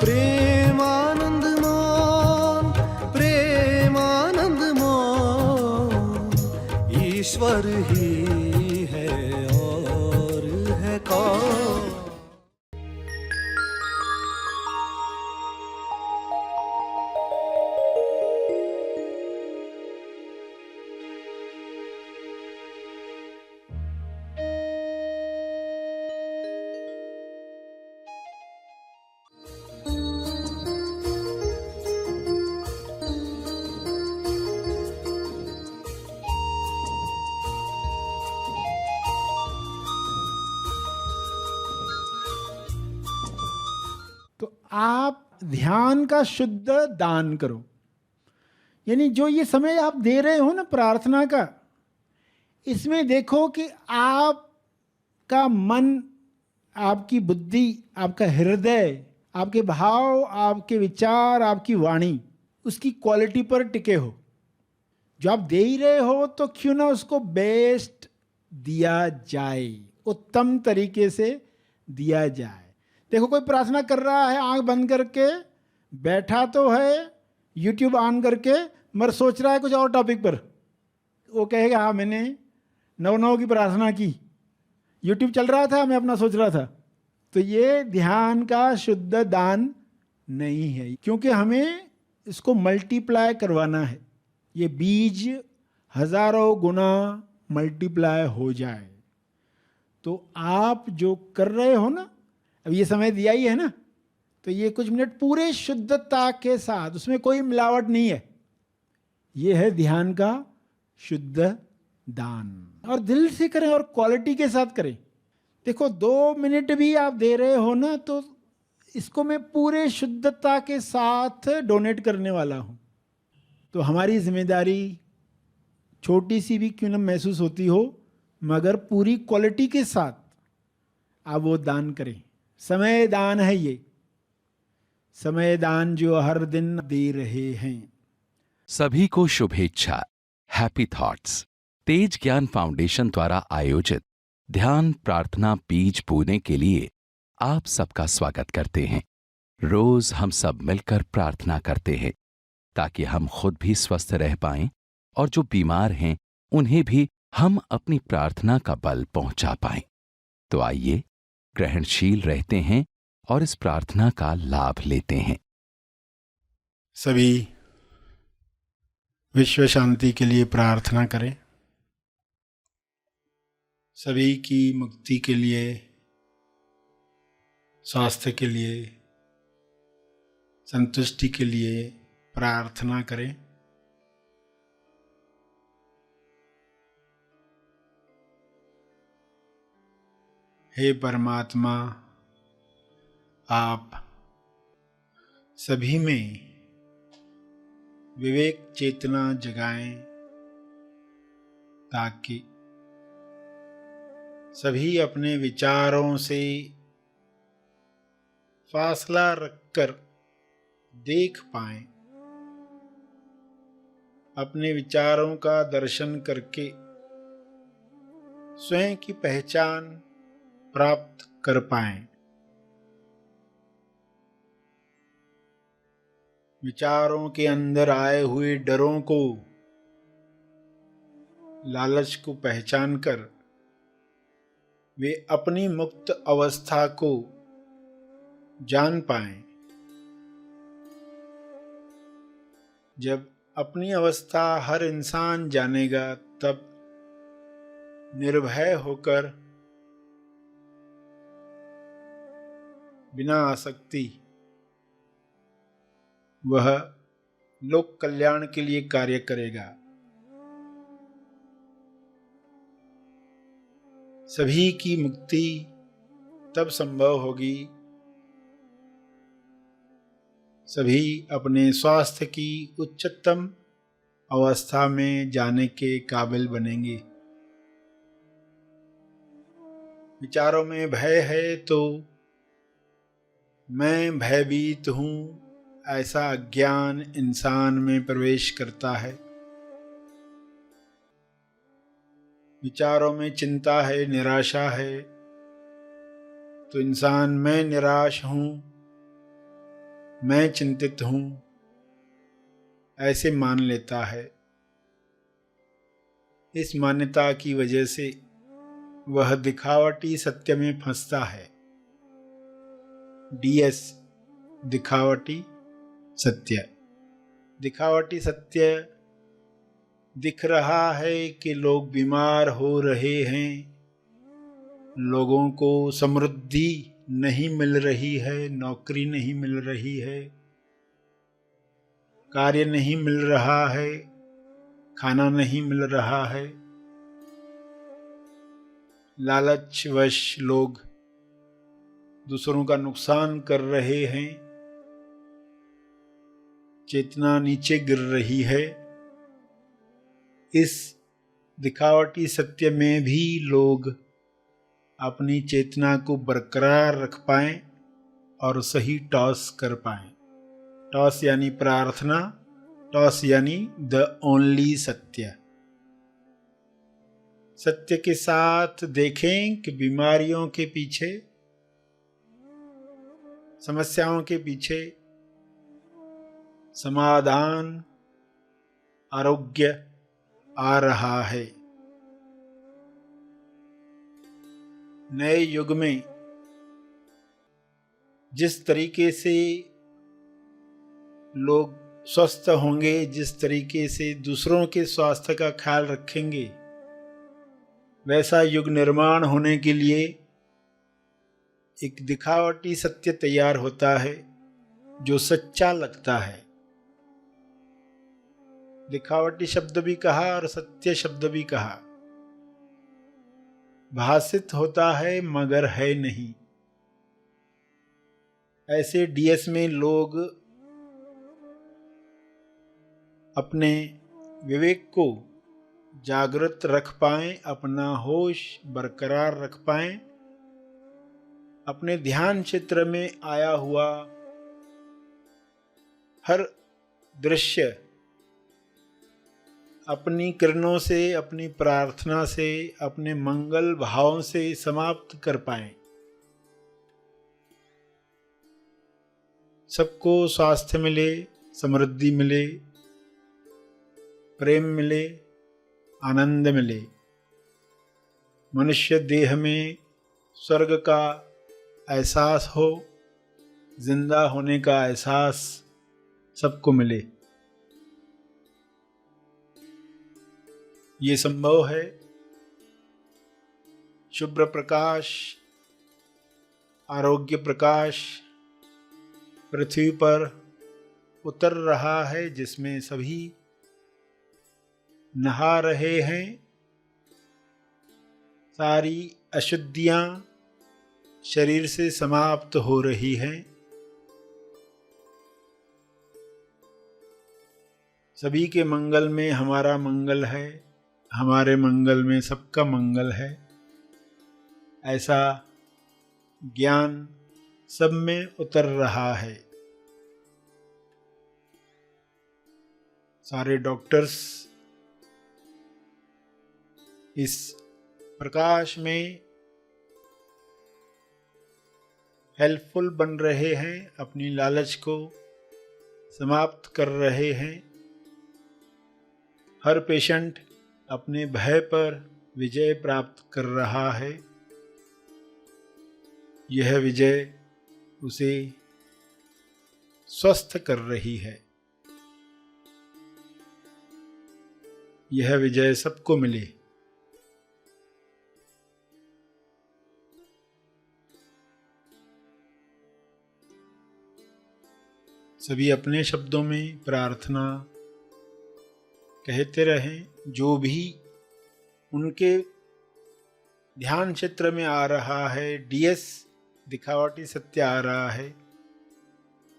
प्रेमानंद मोहन, प्रेमानंद मोहन, ईश्वर ही है और है कौन। तो आप ध्यान का शुद्ध दान करो, यानी जो ये समय आप दे रहे हो ना प्रार्थना का, इसमें देखो कि आपका मन, आपकी बुद्धि, आपका हृदय, आपके भाव, आपके विचार, आपकी वाणी उसकी क्वालिटी पर टिके हो। जो आप दे ही रहे हो तो क्यों ना उसको बेस्ट दिया जाए, उत्तम तरीके से दिया जाए। देखो कोई प्रार्थना कर रहा है आंख बंद करके, बैठा तो है यूट्यूब ऑन करके, मगर सोच रहा है कुछ और टॉपिक पर। वो कहेगा हाँ मैंने 9/9 की प्रार्थना की, यूट्यूब चल रहा था, मैं अपना सोच रहा था। तो ये ध्यान का शुद्ध दान नहीं है, क्योंकि हमें इसको मल्टीप्लाई करवाना है। ये बीज हजारों गुना मल्टीप्लाई हो जाए। तो आप जो कर रहे हो ना, अब ये समय दिया ही है ना, तो ये कुछ मिनट पूरे शुद्धता के साथ, उसमें कोई मिलावट नहीं है, ये है ध्यान का शुद्ध दान। और दिल से करें और क्वालिटी के साथ करें। देखो 2 मिनट भी आप दे रहे हो ना, तो इसको मैं पूरे शुद्धता के साथ डोनेट करने वाला हूं। तो हमारी जिम्मेदारी छोटी सी भी क्यों न महसूस होती हो, मगर पूरी क्वालिटी के साथ आप वो दान करें। समय दान है ये, समय दान जो हर दिन दे रहे हैं। सभी को शुभेच्छा। हैप्पी थॉट्स तेज ज्ञान फाउंडेशन द्वारा आयोजित ध्यान प्रार्थना बीज बोने के लिए आप सबका स्वागत करते हैं। रोज हम सब मिलकर प्रार्थना करते हैं ताकि हम खुद भी स्वस्थ रह पाएं और जो बीमार हैं उन्हें भी हम अपनी प्रार्थना का बल पहुंचा पाएं। तो आइए ग्रहणशील रहते हैं और इस प्रार्थना का लाभ लेते हैं। सभी विश्व शांति के लिए प्रार्थना करें, सभी की मुक्ति के लिए, स्वास्थ्य के लिए, संतुष्टि के लिए प्रार्थना करें। हे परमात्मा, आप सभी में विवेक चेतना जगाएं ताकि सभी अपने विचारों से फासला रखकर देख पाएं, अपने विचारों का दर्शन करके स्वयं की पहचान प्राप्त कर पाएं। विचारों के अंदर आए हुए डरों को, लालच को पहचान कर वे अपनी मुक्त अवस्था को जान पाएं। जब अपनी अवस्था हर इंसान जानेगा, तब निर्भय होकर बिना आसक्ति वह लोक कल्याण के लिए कार्य करेगा। सभी की मुक्ति तब संभव होगी, सभी अपने स्वास्थ्य की उच्चतम अवस्था में जाने के काबिल बनेंगे। विचारों में भय है तो मैं भयभीत हूं, ऐसा अज्ञान इंसान में प्रवेश करता है। विचारों में चिंता है, निराशा है, तो इंसान मैं निराश हूं, मैं चिंतित हूँ ऐसे मान लेता है। इस मान्यता की वजह से वह दिखावटी सत्य में फंसता है। DS दिखावटी सत्य। दिखावटी सत्य दिख रहा है कि लोग बीमार हो रहे हैं, लोगों को समृद्धि नहीं मिल रही है, नौकरी नहीं मिल रही है, कार्य नहीं मिल रहा है, खाना नहीं मिल रहा है। लालचवश लोग दूसरों का नुकसान कर रहे हैं, चेतना नीचे गिर रही है। इस दिखावटी सत्य में भी लोग अपनी चेतना को बरकरार रख पाएं और सही टॉस कर पाएं। टॉस यानी प्रार्थना, टॉस यानी द ओनली सत्य। सत्य के साथ देखें कि बीमारियों के पीछे, समस्याओं के पीछे समाधान, आरोग्य आ रहा है। नए युग में जिस तरीके से लोग स्वस्थ होंगे, जिस तरीके से दूसरों के स्वास्थ्य का ख्याल रखेंगे, वैसा युग निर्माण होने के लिए एक दिखावटी सत्य तैयार होता है जो सच्चा लगता है। दिखावटी शब्द भी कहा और सत्य शब्द भी कहा। भासित होता है मगर है नहीं। ऐसे DS में लोग अपने विवेक को जागृत रख पाएं, अपना होश बरकरार रख पाएं, अपने ध्यान क्षेत्र में आया हुआ हर दृश्य अपनी किरणों से, अपनी प्रार्थना से, अपने मंगल भावों से समाप्त कर पाएं। सबको स्वास्थ्य मिले, समृद्धि मिले, प्रेम मिले, आनंद मिले। मनुष्य देह में स्वर्ग का एहसास हो, जिंदा होने का एहसास सबको मिले। ये संभव है। शुभ्र प्रकाश, आरोग्य प्रकाश पृथ्वी पर उतर रहा है, जिसमें सभी नहा रहे हैं। सारी अशुद्धियां शरीर से समाप्त हो रही हैं। सभी के मंगल में हमारा मंगल है, हमारे मंगल में सबका मंगल है। ऐसा ज्ञान सब में उतर रहा है। सारे डॉक्टर्स इस प्रकाश में हेल्पफुल बन रहे हैं, अपनी लालच को समाप्त कर रहे हैं। हर पेशेंट अपने भय पर विजय प्राप्त कर रहा है। यह विजय उसे स्वस्थ कर रही है। यह विजय सबको मिले। सभी अपने शब्दों में प्रार्थना कहते रहें। जो भी उनके ध्यान क्षेत्र में आ रहा है, DS दिखावटी सत्य आ रहा है,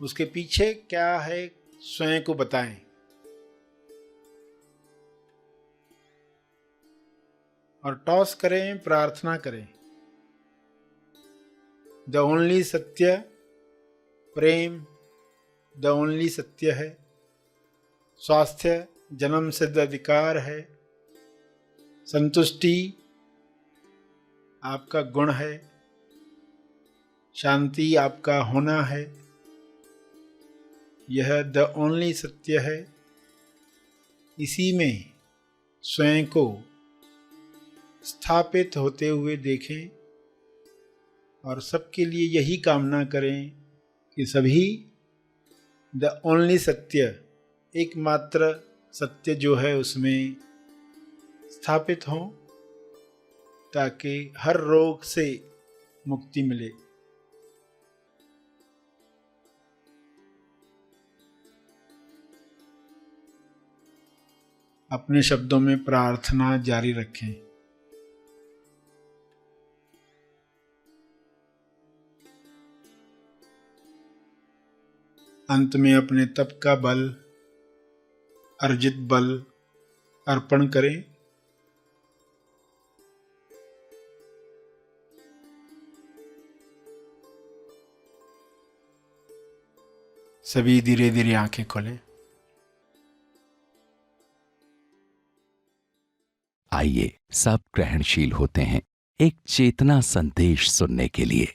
उसके पीछे क्या है स्वयं को बताएं। और टॉस करें, प्रार्थना करें। द ओनली सत्य, प्रेम द ओनली सत्य है। स्वास्थ्य जन्म सिद्ध अधिकार है। संतुष्टि आपका गुण है। शांति आपका होना है। यह द ओनली सत्य है। इसी में स्वयं को स्थापित होते हुए देखें और सबके लिए यही कामना करें कि सभी द ओनली सत्य, एकमात्र सत्य जो है उसमें स्थापित हों, ताकि हर रोग से मुक्ति मिले। अपने शब्दों में प्रार्थना जारी रखें। अंत में अपने तप का बल, अर्जित बल अर्पण करें। सभी धीरे धीरे आंखें खोलें। आइए सब ग्रहणशील होते हैं एक चेतना संदेश सुनने के लिए।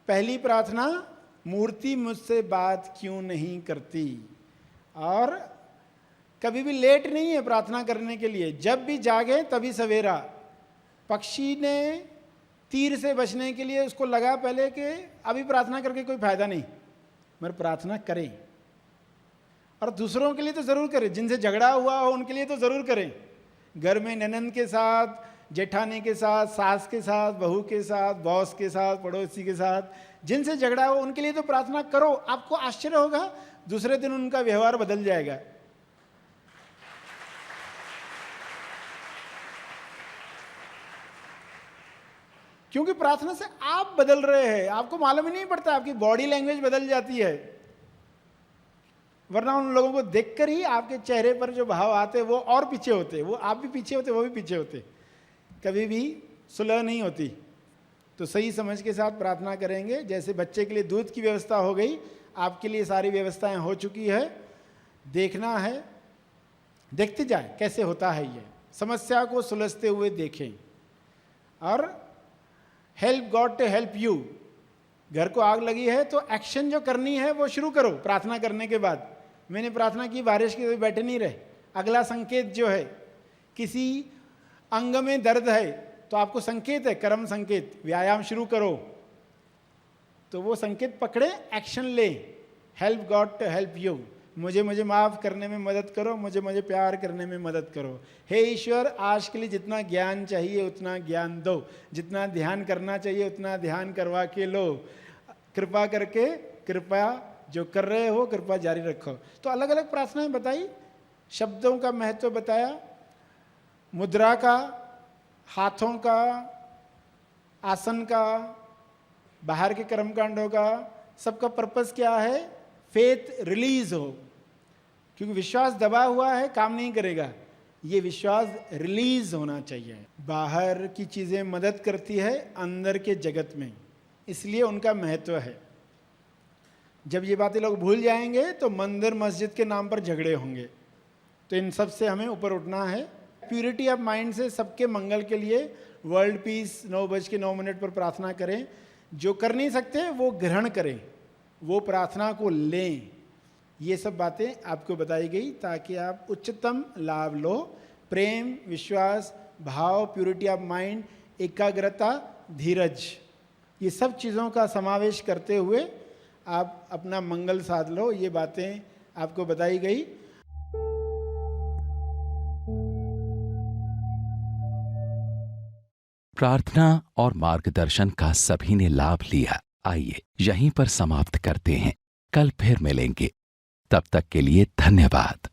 पहली प्रार्थना, मूर्ति मुझसे बात क्यों नहीं करती। और कभी भी लेट नहीं है प्रार्थना करने के लिए, जब भी जागे तभी सवेरा। पक्षी ने तीर से बचने के लिए उसको लगा पहले कि अभी प्रार्थना करके कोई फायदा नहीं, मगर प्रार्थना करें। और दूसरों के लिए तो ज़रूर करें, जिनसे झगड़ा हुआ हो उनके लिए तो ज़रूर करें। घर में ननंद के साथ, जेठानी के साथ, सास के साथ, बहू के साथ, बॉस के साथ, पड़ोसी के साथ, जिनसे झगड़ा हो उनके लिए तो प्रार्थना करो। आपको आश्चर्य होगा, दूसरे दिन उनका व्यवहार बदल जाएगा। क्योंकि प्रार्थना से आप बदल रहे हैं, आपको मालूम ही नहीं पड़ता, आपकी बॉडी लैंग्वेज बदल जाती है। वरना उन लोगों को देखकर ही आपके चेहरे पर जो भाव आते वो और पीछे होते, वो आप भी पीछे होते, वो भी पीछे होते, कभी भी सुलह नहीं होती। तो सही समझ के साथ प्रार्थना करेंगे। जैसे बच्चे के लिए दूध की व्यवस्था हो गई, आपके लिए सारी व्यवस्थाएं हो चुकी है। देखना है, देखते जाए कैसे होता है ये, समस्या को सुलझते हुए देखें। और help God to help you. घर को आग लगी है तो एक्शन जो करनी है वो शुरू करो प्रार्थना करने के बाद। मैंने प्रार्थना की, बारिश के, बैठे नहीं रहे। अगला संकेत जो है, किसी अंग में दर्द है तो आपको संकेत है, कर्म संकेत, व्यायाम शुरू करो। तो वो संकेत पकड़े, एक्शन ले। Help God to help you. मुझे माफ़ करने में मदद करो, मुझे प्यार करने में मदद करो। हे ईश्वर, आज के लिए जितना ज्ञान चाहिए उतना ज्ञान दो, जितना ध्यान करना चाहिए उतना ध्यान करवा के लो। कृपा करके, कृपा जो कर रहे हो कृपा जारी रखो। तो अलग अलग प्रार्थनाएं बताई, शब्दों का महत्व बताया, मुद्रा का, हाथों का, आसन का, बाहर के कर्मकांडों का, सबका पर्पस क्या है? फेथ रिलीज हो। क्योंकि विश्वास दबा हुआ है, काम नहीं करेगा। ये विश्वास रिलीज होना चाहिए। बाहर की चीज़ें मदद करती है अंदर के जगत में, इसलिए उनका महत्व है। जब ये बातें लोग भूल जाएंगे तो मंदिर मस्जिद के नाम पर झगड़े होंगे। तो इन सब से हमें ऊपर उठना है। प्यूरिटी ऑफ माइंड से सबके मंगल के लिए वर्ल्ड पीस 9:09 पर प्रार्थना करें। जो कर नहीं सकते वो ग्रहण करें, वो प्रार्थना को लें। ये सब बातें आपको बताई गई ताकि आप उच्चतम लाभ लो। प्रेम, विश्वास, भाव, प्यूरिटी ऑफ माइंड, एकाग्रता, धीरज, ये सब चीज़ों का समावेश करते हुए आप अपना मंगल साध लो। ये बातें आपको बताई गई। प्रार्थना और मार्गदर्शन का सभी ने लाभ लिया। आइए यहीं पर समाप्त करते हैं, कल फिर मिलेंगे। तब तक के लिए धन्यवाद।